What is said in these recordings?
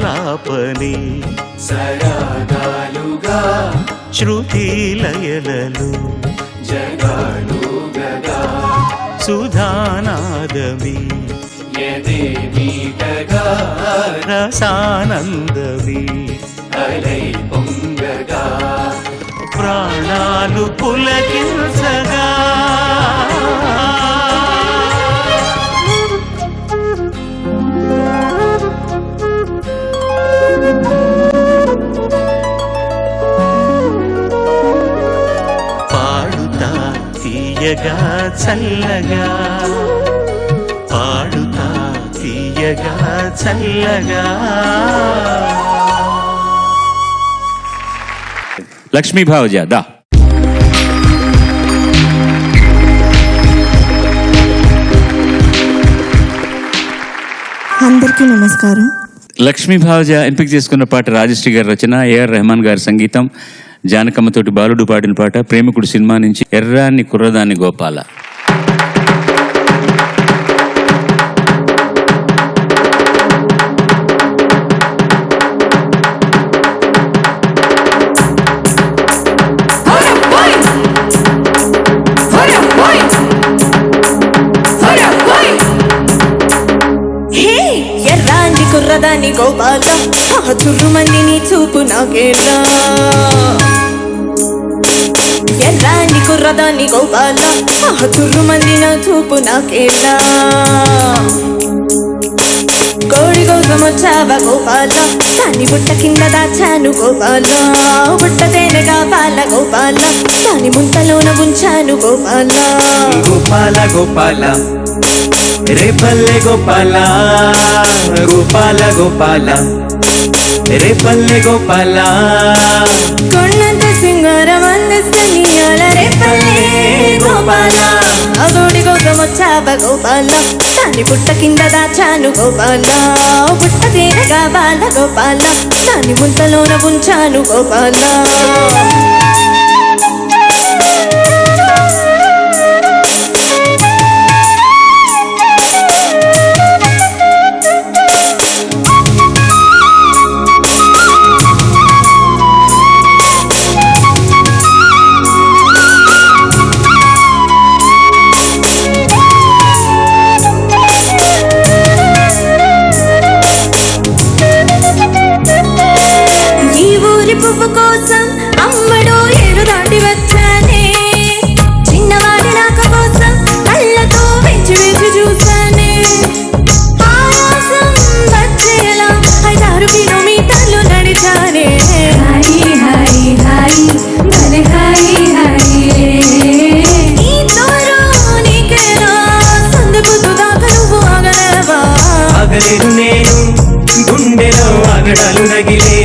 ఆలాపని సరాగాలుగా శృతి లయలలు జగాలుగగా సుధానాదమి ఎదే మీటగా రసానందమి అలై పొంగగా ప్రాణాలు పులకించగా పాడుతా తీయగా చల్లగా పాడుతా తీయగా చల్లగా. లక్ష్మీ భావజా దా. అందరికీ నమస్కారం. లక్ష్మీ భావజా ఎంపిక చేసుకున్న పాట రాజశ్రీ గారి రచన, ఏఆర్ రెహమాన్ గారి సంగీతం, జానకమ్మతోటి బాలుడు పాడిన పాట ప్రేమికుడు సినిమా నుంచి ఎర్రాని కుర్రదాని గోపాల. కుర్రదాని గోపాల చుర్రుమందిని చూపు నాకేలా. ఎర్రాని కుర్రదాని గోపాల చుర్రుమంది నా చూపు నాకేలా. కోడి కోసం వచ్చావా గోపాల, దాని బుట్ట కింద దాచాను గోపాల. బుట్ట తేనె కాపాల గోపాల, దాని ముంతలోన ఉంచాను గోపాల. గోపాల గోపాల రేపల్లె గోపాల గోపాల గోపాల రేపల్లె గోపాల కొండంత సింగారం అందస్తనియాల రేపల్లె గోపాల. అగోడి కోసం వచ్చావా గోపాల, దాని బుట్ట కింద దాచాను గోపాల. బుట్ట తేనె కావాల గోపాల, దాని ముంతలోన ఉంచాను గోపాల. పువ్వు కోసం అమ్మడు ఏరు దాటి వచ్చానే. చిన్నవాడి నాక కోసం కళ్ళతో వేచి వేచి చూసానే. ఆయాసం వచ్చేలా 5-6 కిలోమీటర్లు నడిచానే. హాయి హాయి హాయి భలే హాయి హాయి. ఈ తోరు నీకేనా సందుకు దాకా నువ్వు ఆగలేవా? ఆగలేను నేను, గుండెలో ఆగడాలు రగిలే.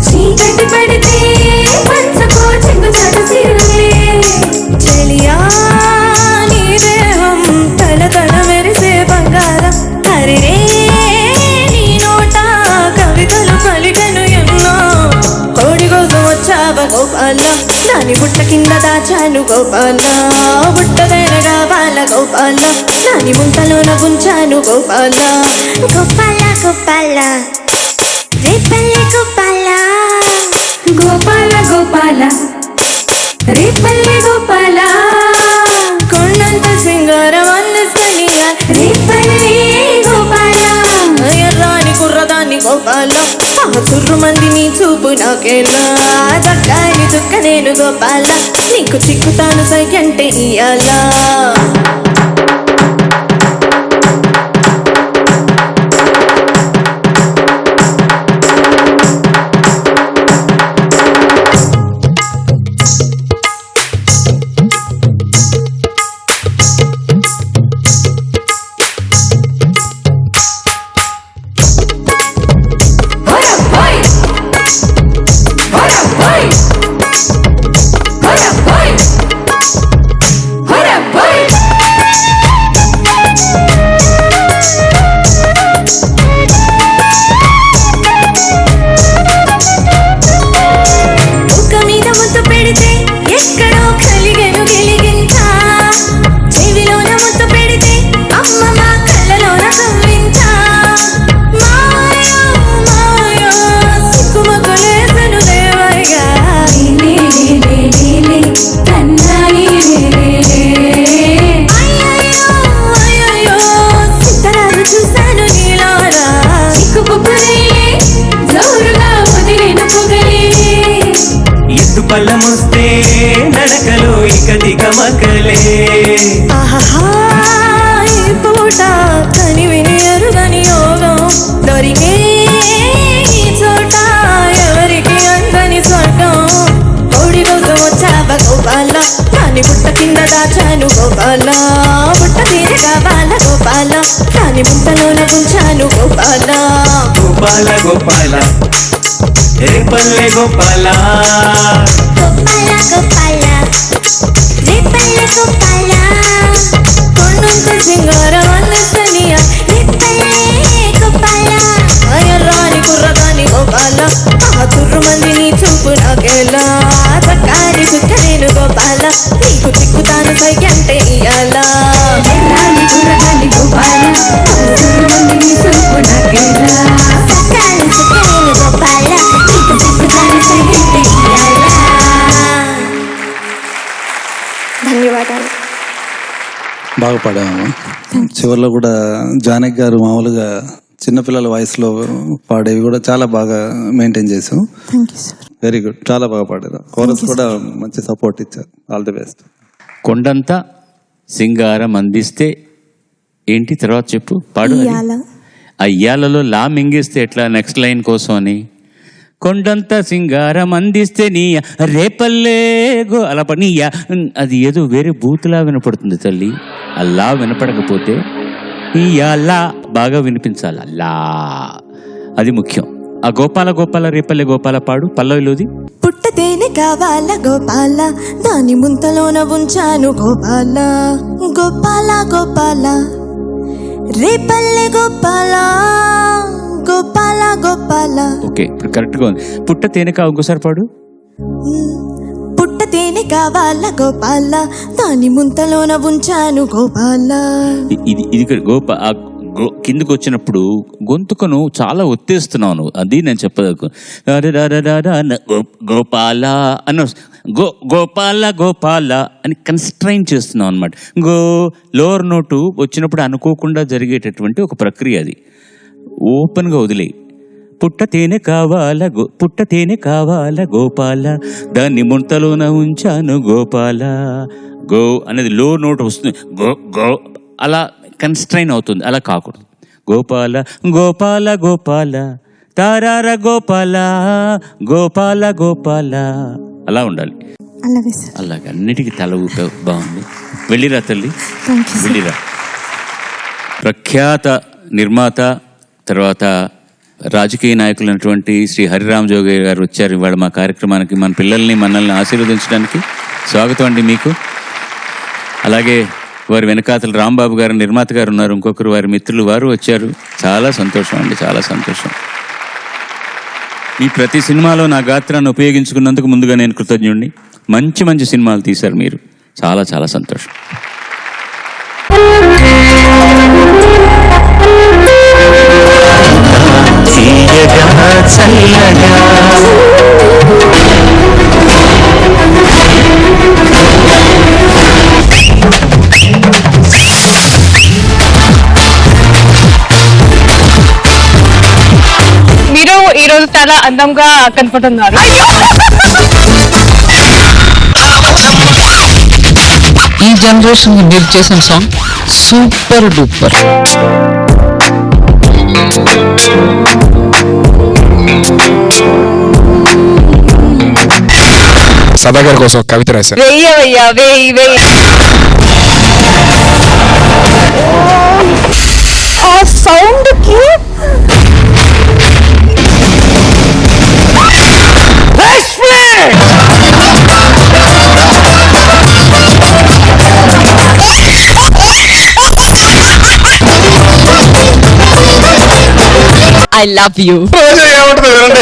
చీకటి పడితే పంచకో చెంగు చాటు సిరులే. చెలియా నీ దేహం తల తల మెరిసే బంగారం. హరిరే నీ నోట కవితలు పలికెను ఎన్నో. కోడి కోసం వచ్చావా గోపాల, దాని బుట్ట కింద దాచాను గోపాల. బుట్ట కావాల గోపాల, దాని ముంతలోన ఉంచాను గోపాల. గోపాల గోపాల రేపల్లె గోపాల గోపాల గోపాల రేపల్లె గోపాల. కొండంత సింగారం అందస్తనిగా రేపల్లె గోపాల. ఎర్రాని కుర్రదాన్ని గోపాల చుర్రుమందిని చూపు నాకేలా. చక్కాని చుక్క నేను గోపాల, నీకు చిక్కుతాను సైకంటే ఇయ్యాలా. Hey! బలమొస్తే నడకలు ఇక దిగమకలే. ఆహాహా, ఈ పూట కని విని ఎరుగని యోగం దొరికే ఈ చోట ఎవరికి అందని స్వర్గం. కోడి కోసం వచ్చావ గోపాల, కాని బుట్ట కింద దాచాను గోపాల. బుట్ట తీరే కావాల గోపాల, కాని బుట్టలోన ఉంచాను గోపాల. గోపాల గోపాల రేపల్లె గోపాల. గోపాల గోపాల రేపల్లె గోపాల, కొండంత సింగారం అందిస్తనియ రేపల్లె గోపాల. ఎర్రాని కుర్రగాని గోపాల, ఆ తుర్రు మంది నీ చూపు నాకేలా. చక్కారి చుక్క నేను గోపాల, నీకు చిక్కుతాను సైకంటే ఇయ్యాలా. ఎర్రాని కుర్రగాని గోపాల, ఆ తుర్రు మంది నీ చూపు నాకేలా. చక్కారి చుక్క నేను గోపాల, నీకు చిక్కుతాను సైకంటే ఇయ్యాలా. ధన్యవాదాలు. బాగా పాడాము. చివరిలో కూడా జానకి గారు మామూలుగా చిన్నపిల్లల వాయిస్లో పాడేవి కూడా చాలా బాగా మెయింటైన్ చేసాం. వెరీ గుడ్, చాలా బాగా పాడారు. కోరస్ కూడా మంచి సపోర్ట్ ఇచ్చారు. All the best. కొండంతా సింగారం అందిస్తే ఏంటి తర్వాత చెప్పు, పాడు. ఇయ్యాల. ఆ ఇయ్యాలలో లా మింగిస్తే ఎట్లా నెక్స్ట్ లైన్ కోసం అని. కొండంత సింగారం అందిస్తే నీ రేపల్లే గో అలా పని అది ఏదో వేరే బూతులా వినపడుతుంది తల్లి. అల్లా వినపడకపోతే ఇయ్యాలా బాగా వినిపించాలి. అల్లా అది ముఖ్యం. ఆ గోపాల గోపాల రేపల్లె గోపాల పాడు పల్లవిలోది. పుట్ట తేనె కావాల గోపాల, దాని ముంతలోన ఉంచాను గోపాల. గోపాల గోపాల రేపల్లె గోపాల, గోపాల గోపాల. ఓకే, ఇప్పుడు కరెక్ట్గా ఉంది. పుట్ట తేనె కావు ఇంకోసారి పాడు. పుట్ట తేనె కావాల గోపాల, దాని ముంతలోన ఉంచాను గోపాల. ఇది ఇది కిందకు వచ్చినప్పుడు గొంతుకను చాలా ఒత్తేస్తున్నావు. అది నేను చెప్పదకు. గోపాల అని గోపాల గోపాల అని కన్స్ట్రైన్ చేస్తున్నావు అనమాట. లోవర్ నోటు వచ్చినప్పుడు అనుకోకుండా జరిగేటటువంటి ఒక ప్రక్రియ అది. ఓపెన్గా వదిలే. పుట్ట తేనె కావాల గోపాల, దాన్ని ముంతలోన ఉంచాను గోపాల. గో అనేది లో నోట్ వస్తుంది. గో అలా కన్స్ట్రైన్ అవుతుంది. అలా కాకూడదు. గోపాల గోపాల గోపాల తారార గోపాల, గోపాల గోపాల అలా ఉండాలి. అలాగే అన్నిటికీ తల ఊపే. బాగుంది. వెళ్ళిరా తల్లి, వెళ్ళిరా. ప్రఖ్యాత నిర్మాత తర్వాత రాజకీయ నాయకులైనటువంటి శ్రీ హరిరామ్ జోగి గారు వచ్చారు ఇవాళ మా కార్యక్రమానికి. మన పిల్లల్ని మనల్ని ఆశీర్వదించడానికి స్వాగతం అండి మీకు. అలాగే వారి వెనకాతలు రాంబాబు గారు నిర్మాత గారు ఉన్నారు. ఇంకొకరు వారి మిత్రులు వారు వచ్చారు. చాలా సంతోషం అండి, చాలా సంతోషం. ఈ ప్రతి సినిమాలో నా గాత్రాన్ని ఉపయోగించుకున్నందుకు ముందుగా నేను కృతజ్ఞుడిని. మంచి మంచి సినిమాలు తీశారు మీరు. చాలా చాలా సంతోషం. తీయగా చల్లగా మీరు ఈ రోజు చాలా అందంగా కనపడుతున్నారు. ఈ జనరేషన్ మీరు చేసిన సాంగ్ సూపర్ డూపర్. సదాగర్ కోసం ఒక కవిత రాశారు. వెయ్యవయ్యా వెయ్యి ఆ సౌండ్ కి I love you. ఏమంటుంది